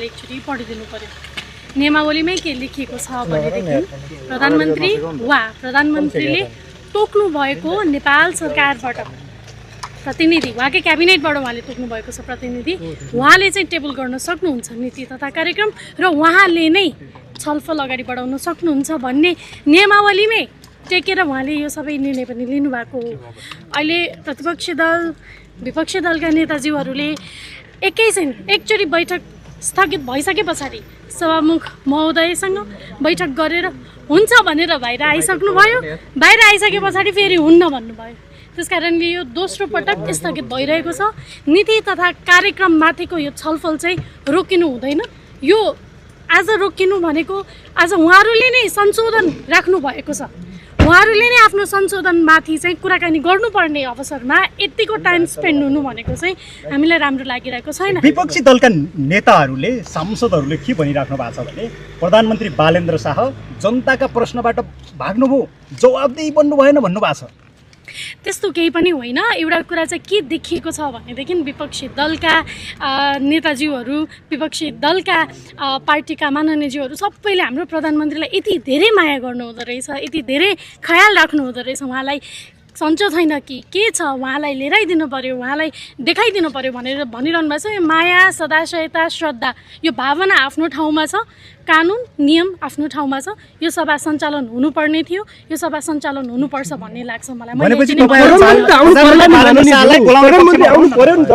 उहाँले एकचोटि पढिदिनु पर्यो। नियमावलीमै के लेखिएको छ भनेदेखि प्रधानमन्त्रीले तोक्नु भएको नेपाल सरकारबाट प्रतिनिधि, उहाँकै क्याबिनेटबाट उहाँले तोक्नु भएको छ प्रतिनिधि, उहाँले चाहिँ टेबल गर्न सक्नुहुन्छ नीति तथा कार्यक्रम र उहाँले नै छलफल अगाडि बढाउन सक्नुहुन्छ भन्ने नियमावलीमै टेकेर उहाँले यो सबै निर्णय पनि लिनुभएको हो। अहिले प्रतिपक्षी दल विपक्षी दलका नेताजीहरूले एकचोटि बैठक स्थगित भइसके पछाडि सभामुख महोदयसँग बैठक गरेर हुन्छ भनेर बाहिर आइसक्नुभयो। बाहिर आइसके पछाडि फेरि हुन्न भन्नुभयो। त्यसकारणले यो दोस्रो पटक स्थगित भइरहेको छ। नीति तथा कार्यक्रममाथिको यो छलफल चाहिँ रोकिनु हुँदैन। यो आज रोकिनु भनेको आज उहाँहरूले नै संशोधन राख्नु भएको छ। उहाँहरूले नै आफ्नो संशोधनमाथि चाहिँ कुराकानी गर्नुपर्ने अवसरमा यतिको टाइम स्पेन्ड हुनु भनेको चाहिँ हामीलाई राम्रो लागिरहेको छैन। विपक्षी दलका नेताहरूले सांसदहरूले के भनिराख्नु भएको छ भने प्रधानमन्त्री बालेन्द्र शाह जनताका प्रश्नबाट भाग्नुभयो, जवाबदेही बन्नु भएन भन्नुभएको छ। त्यस्तो केही पनि होइन। एउटा कुरा चाहिँ के देखिएको छ भनेदेखि विपक्षी दलका नेताजीहरू, विपक्षी दलका पार्टीका माननीयजीहरू सबैले हाम्रो प्रधानमन्त्रीलाई यति धेरै माया गर्नुहुँदो रहेछ, यति धेरै ख्याल राख्नुहुँदो रहेछ, उहाँलाई सन्चो छैन कि के छ, उहाँलाई लिएर आइदिनु पर्यो, उहाँलाई देखाइदिनु पर्यो भनेर भनिरहनु भएको छ। यो माया, सदाशयता, श्रद्धा यो भावना आफ्नो ठाउँमा छ, कानुन नियम आफ्नो ठाउँमा छ। यो सभा सञ्चालन हुनुपर्ने थियो, यो सभा सञ्चालन हुनुपर्छ भन्ने लाग्छ मलाई।